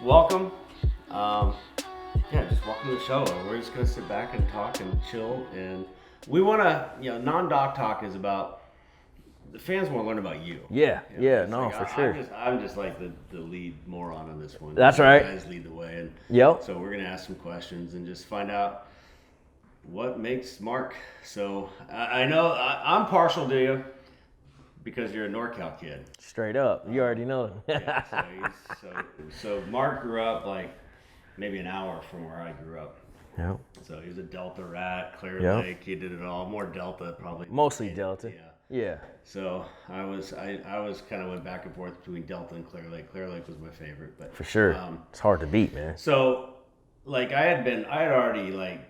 welcome. Just welcome to the show. We're just gonna sit back and talk and chill, and we want to, non-doc talk is about the fans want to learn about you. For sure. I'm just like the lead moron on this one. That's right. You guys lead the way, and so we're gonna ask some questions and just find out what makes Mark. So I know I'm partial to you. Because you're a NorCal kid. Straight up. You already know. So Mark grew up like maybe an hour from where I grew up. Yep. So he was a Delta rat, Clear Lake. He did it all. More Delta probably. Mostly Delta. Yeah. So I was kind of went back and forth between Delta and Clear Lake. Clear Lake was my favorite, but for sure. It's hard to beat, man. So like I had already like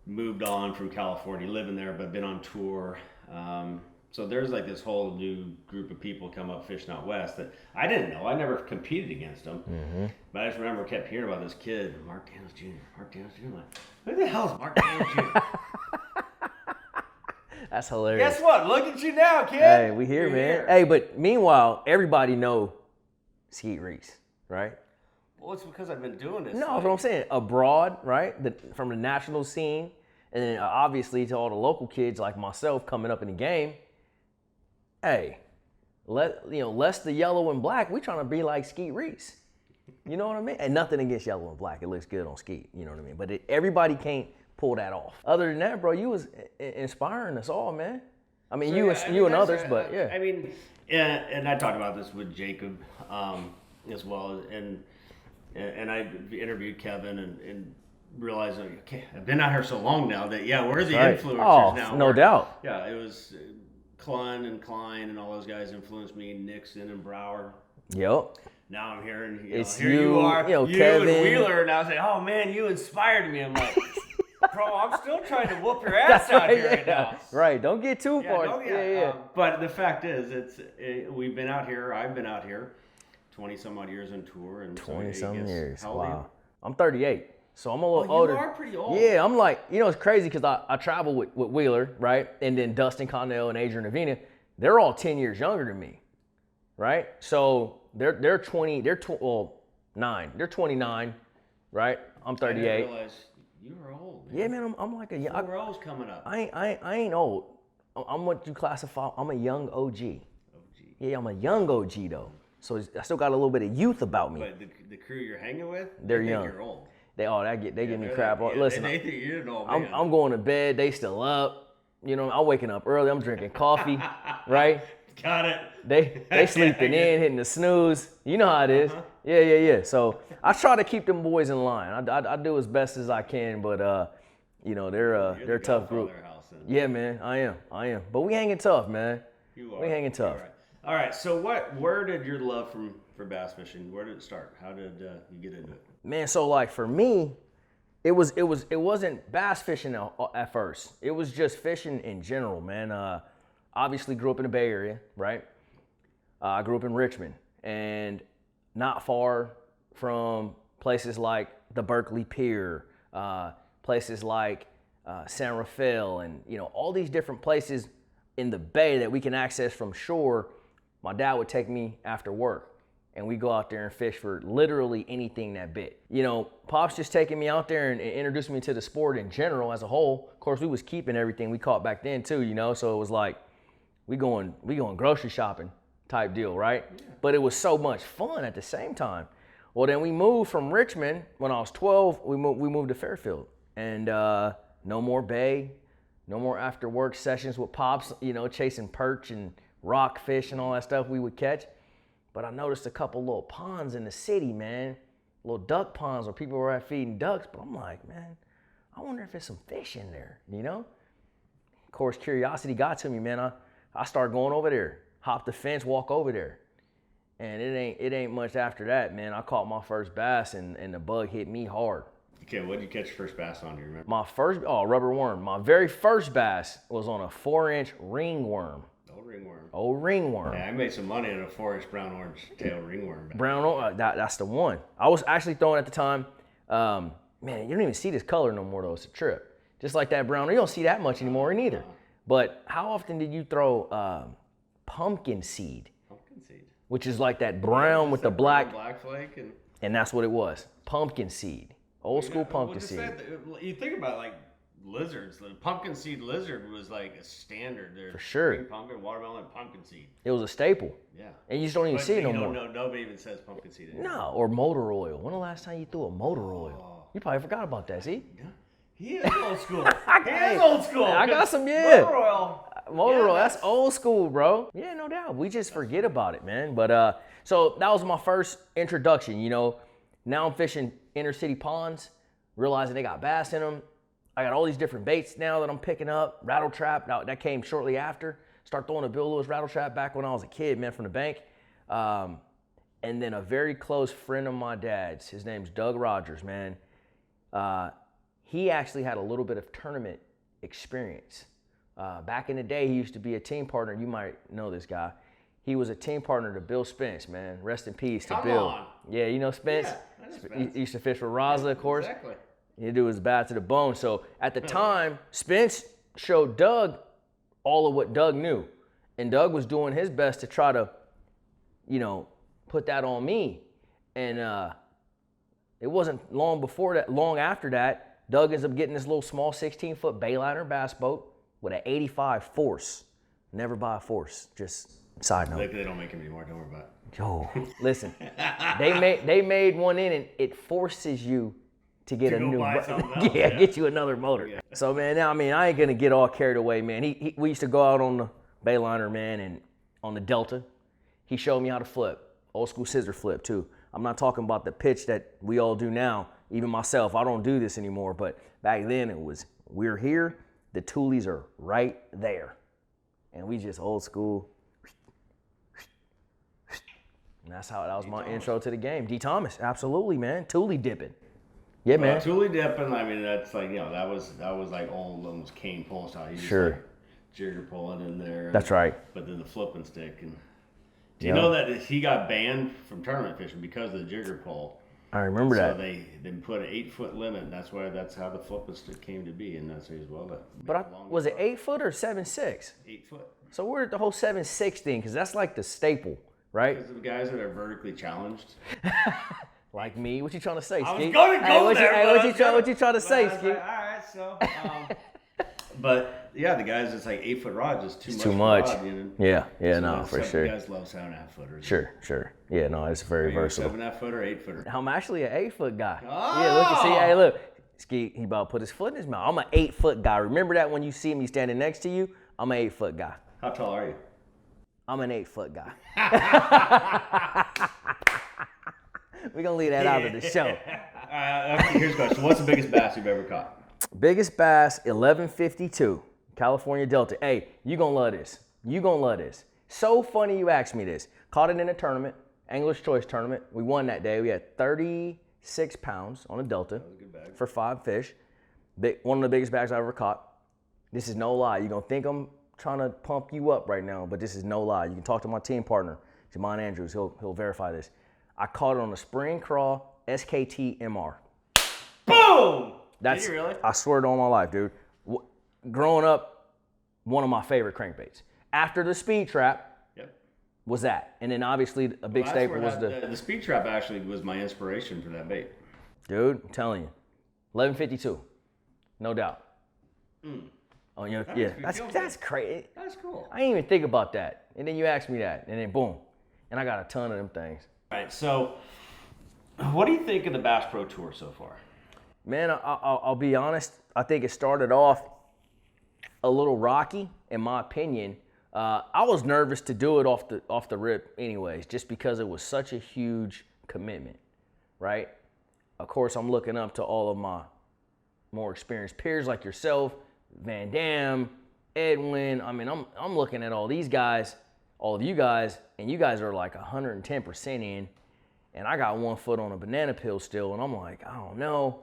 moved on from California, living there, but been on tour. So there's like this whole new group of people come up fishing out west that I didn't know. I never competed against them. Mm-hmm. But I just remember kept hearing about this kid, Mark Daniels Jr. I'm like, who the hell is Mark Daniels Jr.? That's hilarious. Guess what? Look at you now, kid. Hey, we here, man. Hey, but meanwhile, everybody know Skeet Reese, right? Well, it's because I've been doing this. No, that's what I'm saying. Abroad, right? from the national scene, and then obviously to all the local kids like myself coming up in the game. Hey, less the yellow and black. We trying to be like Skeet Reese. You know what I mean? And nothing against yellow and black. It looks good on Skeet. You know what I mean? But everybody can't pull that off. Other than that, bro, you was inspiring us all, man. I mean, you and others, but yeah. I mean, and I talked about this with Jacob as well, and I interviewed Kevin and realized, okay, I've been out here so long now that we're the influencers now. No doubt. Yeah, it was. Clun and Klein and all those guys influenced me, Nixon and Brower. Yep. Now I'm hearing, it's here you are, you Kevin. and Wheeler, and I was like, oh man, you inspired me. I'm like, bro, I'm still trying to whoop your ass out here right now. Right, don't get too far. But the fact is, we've been out here, I've been out here 20 some odd years on tour. And 20 some years, how old are you? I'm 38. So I'm a little older. You are pretty old. Yeah, I'm like, it's crazy because I travel with Wheeler, right? And then Dustin Connell and Adrian Avina, they're all 10 years younger than me, right? So they're 20, they're 29, right? I'm 38. I didn't realize you were old, man. Yeah, man, I'm like a young. 4 O's coming up. I ain't old. I'm what you classify. I'm a young OG. Yeah, I'm a young OG though. So I still got a little bit of youth about me. But the crew you're hanging with, they're think young. You're old. They give me crap. Listen, they think you're an old man. I'm going to bed. They still up. I'm waking up early. I'm drinking coffee, right? Got it. They sleeping in, hitting the snooze. You know how it is. Yeah. So I try to keep them boys in line. I do as best as I can, but they're a tough group. Yeah, man, I am. But we hanging tough, man. You are. We hanging tough. All right. So where did your love for bass fishing? Where did it start? How did you get into it? Man, so like for me, it wasn't bass fishing at first. It was just fishing in general, man. Obviously grew up in the Bay Area, right? I grew up in Richmond, and not far from places like the Berkeley Pier, places like San Rafael, and all these different places in the bay that we can access from shore. My dad would take me after work, and we go out there and fish for literally anything that bit. Pop's just taking me out there and introducing me to the sport in general as a whole. Of course, we was keeping everything we caught back then too, so it was like we going grocery shopping type deal, right? Yeah. But it was so much fun at the same time. Well, then we moved from Richmond when I was 12. We moved to Fairfield, and no more bay, no more after work sessions with Pops, chasing perch and rockfish and all that stuff we would catch. But I noticed a couple little ponds in the city, man. Little duck ponds where people were out feeding ducks. But I'm like, man, I wonder if there's some fish in there, Of course, curiosity got to me, man. I started going over there, hop the fence, walk over there. And it ain't much after that, man. I caught my first bass and the bug hit me hard. Okay, what did you catch your first bass on, do you remember? My first, rubber worm. My very first bass was on a 4-inch ringworm. Old ringworm. Yeah, I made some money on a 4-inch brown orange tail ringworm. That's the one. I was actually throwing at the time. Man, you don't even see this color no more though. It's a trip. Just like that brown. You don't see that much anymore neither. But how often did you throw pumpkin seed? Pumpkin seed. which is like that brown with the black, flake, and that's what it was. Pumpkin seed, old school pumpkin seed. You think about like lizards. The pumpkin seed lizard was like a standard. There's For sure. green pumpkin, watermelon, pumpkin seed. It was a staple. Yeah. And you just don't even see it no more. No, nobody even says pumpkin seed anymore. No, or motor oil. When the last time you threw a motor oil? You probably forgot about that, see? Yeah. He is old school. He is old school. I got some, Motor oil. Motor oil, that's old school, bro. Yeah, no doubt. We just forget about it, man. But so that was my first introduction, you know. Now I'm fishing inner city ponds, realizing they got bass in them. I got all these different baits now that I'm picking up. Rattle trap, that came shortly after. Start throwing a Bill Lewis rattle trap back when I was a kid, man, from the bank. And then a very close friend of my dad's, his name's Doug Rogers, man. He actually had a little bit of tournament experience. Back in the day, he used to be a team partner. You might know this guy. He was a team partner to Bill Spence, man. Rest in peace to Come Bill. on. Yeah, you know Spence? Yeah, I know Spence. He used to fish for Raza, of course. Exactly. He dude was bad to the bone. So at the time, Spence showed Doug all of what Doug knew. And Doug was doing his best to try to, you know, put that on me. And it wasn't long after that, Doug ends up getting this little small 16-foot Bayliner bass boat with an 85 force. Never buy a force, just side note. They don't make them anymore, don't worry about it. Yo, listen, they made one in and it forces you to get a new get you another motor. Yeah. So man, now I mean I ain't gonna get all carried away, man. We used to go out on the Bayliner, man, and on the Delta. He showed me how to flip, old school scissor flip too. I'm not talking about the pitch that we all do now. Even myself, I don't do this anymore. But back then it was we're here, the toolies are right there, and we just old school. And that was my intro to the game. D. Thomas, absolutely, man. Toolie dipping. Yeah, man. Toolie dipping, I mean, that's like, you know, that was like old, almost cane pull style. You just like jigger pulling in there. That's right. But then the flipping stick. And do you know that he got banned from tournament fishing because of the jigger pull? I remember that. So they put an 8-foot limit, and that's how the flipping stick came to be, and that's as well. But was it 8 foot or 7.6? 8 foot. So we're at the whole 7.6 thing, because that's like the staple, right? Because of the guys that are vertically challenged. Like me? What you trying to say, Ski? I was going to go there. What you trying to say, Ski? Like, all right, so. But yeah, the guys, it's like 8-foot rod, just too much. Too much. Rod, you know? Yeah, so no, for sure. You guys love 7.5 footers. Sure. Yeah, no, it's very versatile. 7.5 footer, 8 footer. I'm actually an 8-foot guy. Oh! Yeah, look, see, hey, look. Ski, he about to put his foot in his mouth. I'm an 8-foot guy. Remember that when you see me standing next to you? I'm an 8-foot guy. How tall are you? I'm an 8-foot guy. We're going to leave that out of the show. Here's a question. What's the biggest bass you've ever caught? Biggest bass, 1152, California Delta. Hey, you going to love this. You going to love this. So funny you asked me this. Caught it in a tournament, Angler's Choice tournament. We won that day. We had 36 pounds on a Delta for 5 fish. One of the biggest bags I ever caught. This is no lie. You're going to think I'm trying to pump you up right now, but this is no lie. You can talk to my team partner, Jamon Andrews. He'll verify this. I caught it on a spring crawl SKT MR. Boom! Did you really? I swear to all my life, dude. Growing up, one of my favorite crankbaits. After the speed trap was that. And then obviously a big staple was the speed trap actually was my inspiration for that bait. Dude, I'm telling you. 1152. No doubt. Oh, you know, that's crazy. That's cool. I didn't even think about that. And then you asked me that, and then boom. And I got a ton of them things. All right, so what do you think of the Bass Pro Tour so far? Man, I'll be honest. I think it started off a little rocky, in my opinion. I was nervous to do it off the rip anyways, just because it was such a huge commitment, right? Of course, I'm looking up to all of my more experienced peers like yourself, Van Dam, Edwin. I mean, I'm looking at all these guys, all of you guys, and you guys are like 110% in, and I got 1 foot on a banana peel still, and I'm like, I don't know.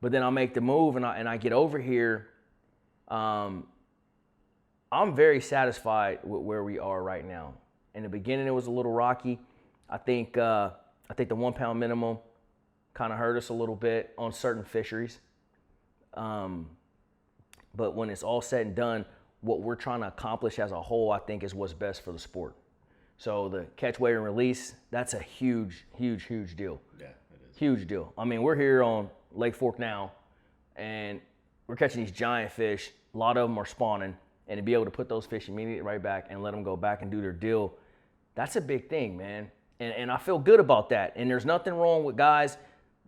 But then I make the move, and I get over here. I'm very satisfied with where we are right now. In the beginning, it was a little rocky. I think the 1 pound minimum kind of hurt us a little bit on certain fisheries. But when it's all said and done, what we're trying to accomplish as a whole, I think, is what's best for the sport. So the catch, weigh, and release, that's a huge, huge, huge deal. Yeah, it is. Huge deal. I mean, we're here on Lake Fork now, and we're catching these giant fish. A lot of them are spawning, and to be able to put those fish immediately right back and let them go back and do their deal, that's a big thing, man. And I feel good about that. And there's nothing wrong with guys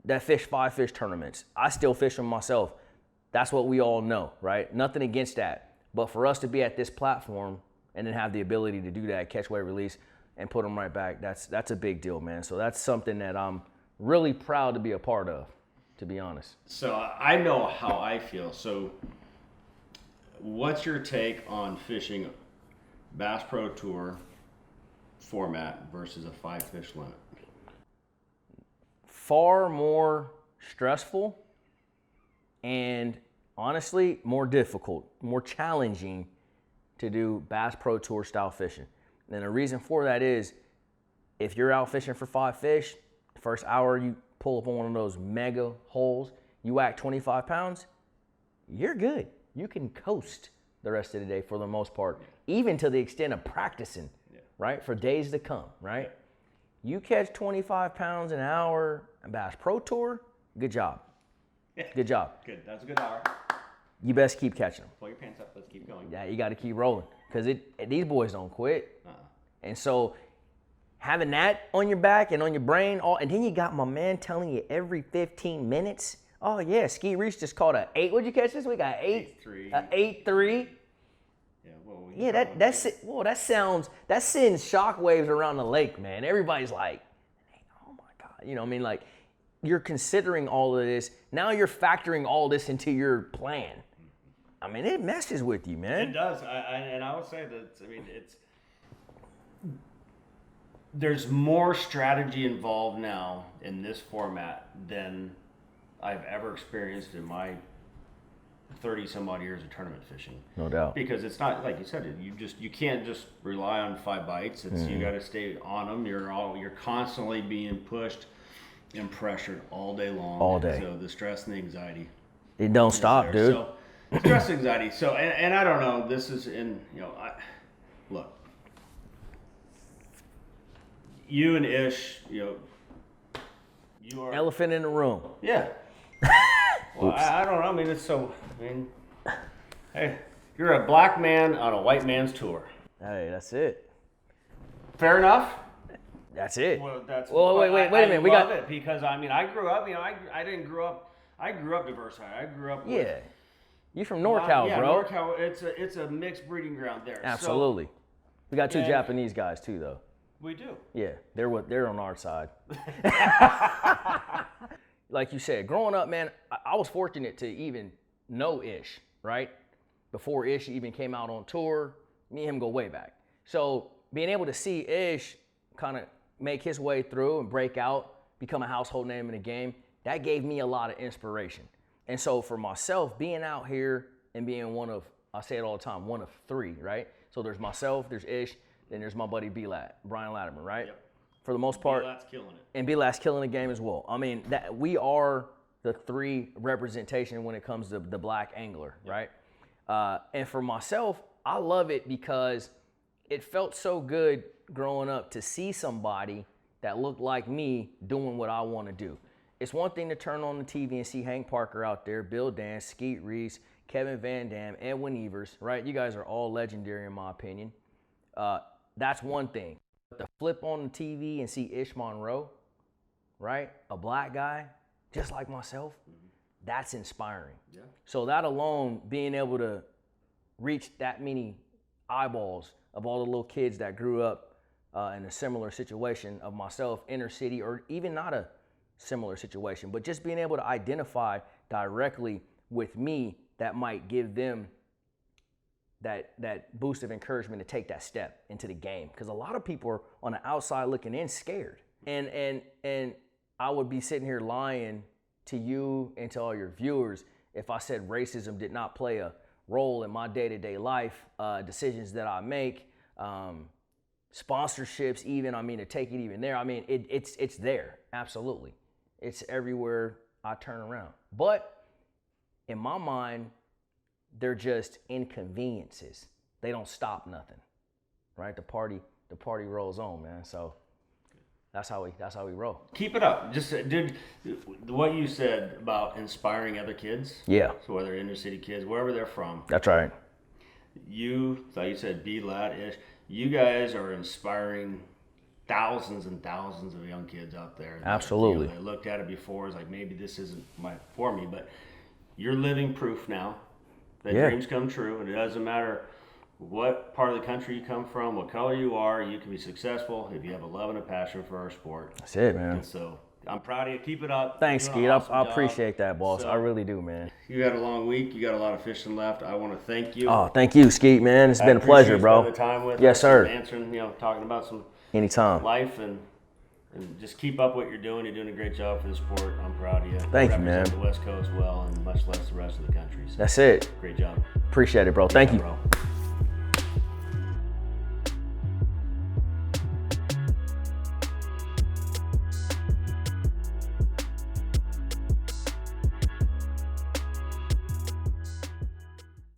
that fish 5-fish tournaments. I still fish them myself. That's what we all know, right? Nothing against that. But for us to be at this platform and then have the ability to do that, catch, weigh, release, and put them right back, that's a big deal, man. So that's something that I'm really proud to be a part of, to be honest. So I know how I feel. So what's your take on fishing Bass Pro Tour format versus a 5-fish limit? Far more stressful and honestly more difficult, more challenging to do Bass Pro Tour style fishing. And the reason for that is if you're out fishing for 5 fish, the first hour you pull up on one of those mega holes, you whack 25 pounds, you're good. You can coast the rest of the day for the most part, even to the extent of practicing, right? For days to come, right? You catch 25 pounds an hour in Bass Pro Tour, good job. Good job. Good. That's a good hour. You best keep catching them. Pull your pants up. Let's keep going. Yeah, you got to keep rolling because these boys don't quit. And so having that on your back and on your brain, and then you got my man telling you every 15 minutes, oh yeah, Ski Reese just caught a 8. What'd you catch this week? A 8-3. A 8-3. Yeah, well, that sends shockwaves around the lake, man. Everybody's like, oh my God. You know what I mean? Like, you're considering all of this. Now you're factoring all this into your plan. I mean, it messes with you, man. It does. And I would say that, there's more strategy involved now in this format than I've ever experienced in my 30 some odd years of tournament fishing. No doubt. Because it's not like you said, you can't just rely on 5 bites. It's you got to stay on them. You're constantly being pushed and pressured all day long. All day. So the stress and the anxiety. It don't stop, dude. So stress and anxiety. So and I don't know. This is look. You and Ish, you are Elephant in the room. Yeah. Well, I don't know. I mean, hey, you're a black man on a white man's tour. Hey, that's it. Fair enough. That's it. Well, wait a minute. We got it because I grew up. I didn't grow up. I grew up diversified. I grew up. Yeah. You from NorCal, bro? NorCal. It's a mixed breeding ground there. Absolutely. We got 2 Japanese guys too, though. We do. Yeah, they're on our side. Like you said, growing up, man, I was fortunate to even know Ish, right? Before Ish even came out on tour, me and him go way back. So being able to see Ish kind of make his way through and break out, become a household name in the game, that gave me a lot of inspiration. And so for myself, being out here and being one of, I say it all the time, one of 3, right? So there's myself, there's Ish, then there's my buddy B-Lat, Brian Latterman, right? Yep. For the most part. B-Lat's killing it. And B-Lat's killing the game as well. I mean, that we are the 3 representation when it comes to the black angler, right? And for myself, I love it because it felt so good growing up to see somebody that looked like me doing what I want to do. It's one thing to turn on the TV and see Hank Parker out there, Bill Dance, Skeet Reese, Kevin Van Dam, Edwin Evers, right? You guys are all legendary in my opinion. That's one thing. But to flip on the TV and see Ish Monroe, right? A black guy, just like myself, that's inspiring. Yeah. So that alone, being able to reach that many eyeballs of all the little kids that grew up in a similar situation of myself, inner city, or even not a similar situation, but just being able to identify directly with me, that might give them that boost of encouragement to take that step into the game. Because a lot of people are on the outside looking in scared. And I would be sitting here lying to you and to all your viewers if I said racism did not play a role in my day-to-day life, decisions that I make, sponsorships even, to take it even there. It's there, absolutely. It's everywhere I turn around. But in my mind, they're just inconveniences. They don't stop nothing, right? The party the party rolls on, man. So that's how we roll. Keep it up. Just dude, what you said about inspiring other kids. Yeah. So whether inner city kids, wherever they're from. That's right. You, like you said, be lad-ish. You guys are inspiring thousands and thousands of young kids out there. Absolutely. They looked at it before, it's like maybe this isn't for me, but you're living proof now that dreams come true, and it doesn't matter what part of the country you come from, what color you are, you can be successful if you have a love and a passion for our sport. That's it, man. And so I'm proud of you. Keep it up. Thanks, Skeet. Awesome I job. appreciate that, boss. So, I really do, man. You had a long week. You got a lot of fishing left. I want to thank you. Oh, thank you, Skeet, man. It's been a pleasure, bro. The time with yes, us, sir. Answering, talking about some anytime life and just keep up what you're doing. You're doing a great job for the sport. I'm proud of you. Thank you, man. The West Coast well, and much less the rest of the country. So that's it. Great job. Appreciate it, bro. Thank you. Bro.